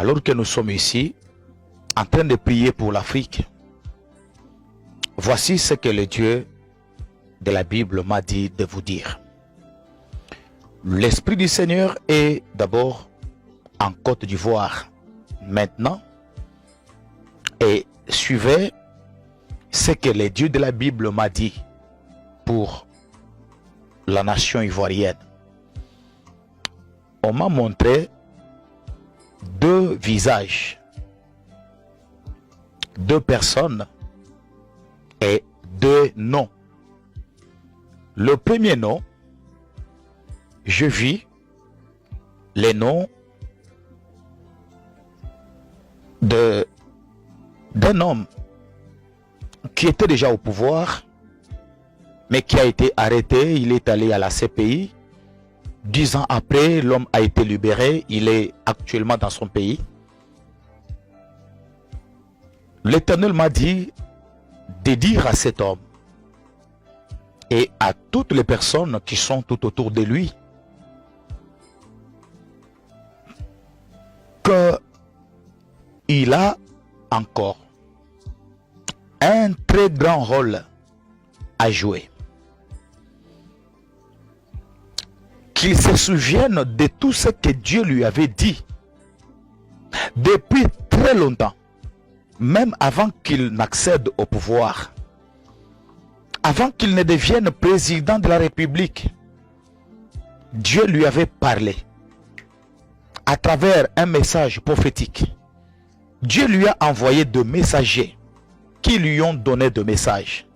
Alors que nous sommes ici, en train de prier pour l'Afrique, voici ce que le Dieu de la Bible m'a dit de vous dire. L'Esprit du Seigneur est d'abord en Côte d'Ivoire maintenant, et suivez ce que le Dieu de la Bible m'a dit pour la nation ivoirienne. On m'a montré deux visages, deux personnes et deux noms. Le premier nom, je vis les noms d'un homme qui était déjà au pouvoir, mais qui a été arrêté. Il est allé à la CPI. 10 ans après, l'homme a été libéré. Il est actuellement dans son pays. L'Éternel m'a dit de dire à cet homme et à toutes les personnes qui sont tout autour de lui qu'il a encore un très grand rôle à jouer. Qu'il se souvienne de tout ce que Dieu lui avait dit depuis très longtemps, même avant qu'il n'accède au pouvoir, avant qu'il ne devienne président de la République. Dieu lui avait parlé à travers un message prophétique. Dieu lui a envoyé de messagers qui lui ont donné de messages.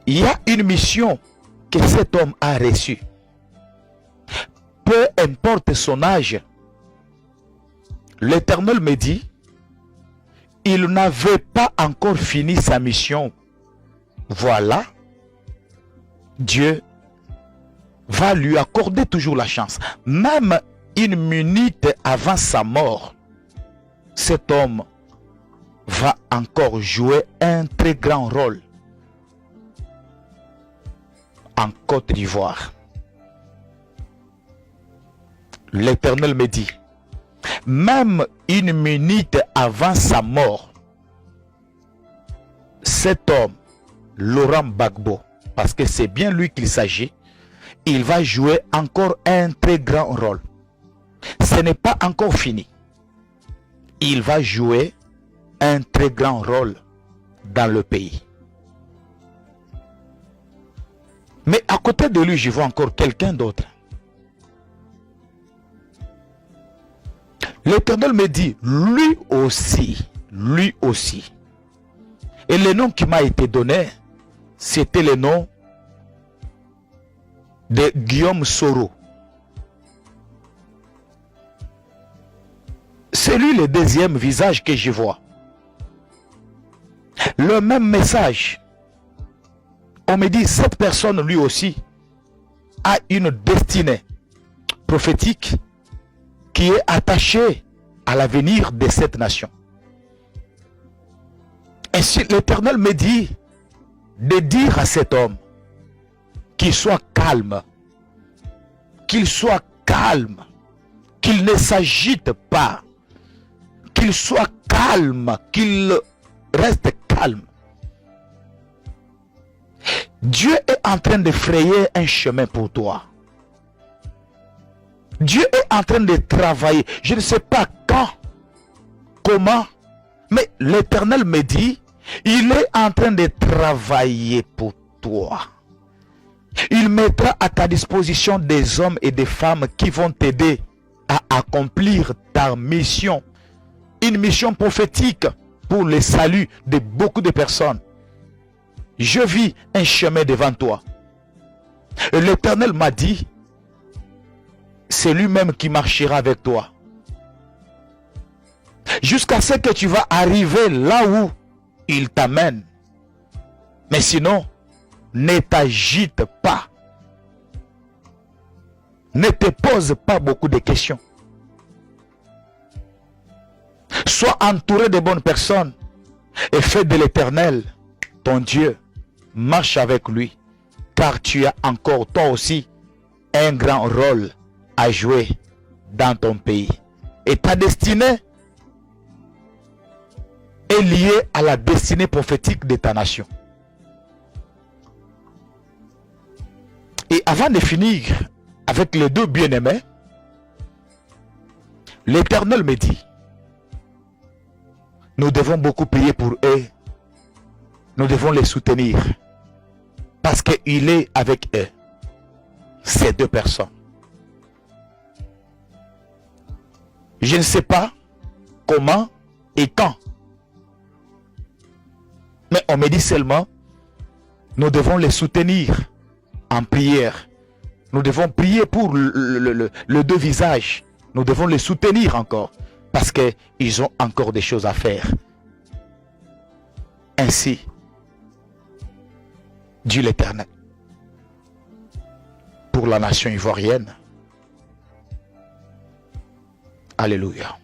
Il y a une mission que cet homme a reçue. Peu importe son âge, l'Éternel me dit, il n'avait pas encore fini sa mission. Voilà, Dieu va lui accorder toujours la chance. Même une minute avant sa mort, cet homme va encore jouer un très grand rôle en Côte d'Ivoire. L'Éternel me dit, même une minute avant sa mort, cet homme, Laurent Gbagbo, parce que c'est bien lui qu'il s'agit, il va jouer encore un très grand rôle. Ce n'est pas encore fini. Il va jouer un très grand rôle dans le pays. Mais à côté de lui, je vois encore quelqu'un d'autre. L'Éternel me dit, lui aussi. Et le nom qui m'a été donné, c'était le nom de Guillaume Soro. C'est lui le deuxième visage que je vois. Le même message. On me dit, cette personne lui aussi a une destinée prophétique qui est attachée à l'avenir de cette nation. Et si l'Éternel me dit de dire à cet homme qu'il soit calme, qu'il ne s'agite pas, qu'il soit calme, qu'il reste calme. Dieu est en train de frayer un chemin pour toi. Dieu est en train de travailler. Je ne sais pas quand, comment, mais l'Éternel me dit, il est en train de travailler pour toi. Il mettra à ta disposition des hommes et des femmes qui vont t'aider à accomplir ta mission. Une mission prophétique pour le salut de beaucoup de personnes. Je vis un chemin devant toi. L'Éternel m'a dit, c'est lui-même qui marchera avec toi. Jusqu'à ce que tu vas arriver là où il t'amène. Mais sinon, ne t'agite pas. Ne te pose pas beaucoup de questions. Sois entouré de bonnes personnes et fais de l'Éternel ton Dieu. Marche avec lui, car tu as encore toi aussi un grand rôle à jouer dans ton pays. Et ta destinée est liée à la destinée prophétique de ta nation. Et avant de finir avec les deux bien-aimés, l'Éternel me dit, nous devons beaucoup payer pour eux. Nous devons les soutenir. Parce qu'il est avec eux. Ces deux personnes. Je ne sais pas comment et quand. Mais on me dit seulement, nous devons les soutenir en prière. Nous devons prier pour le deux visages. Nous devons les soutenir encore. Parce qu'ils ont encore des choses à faire. Ainsi, dit l'Éternel. Pour la nation ivoirienne. Alléluia.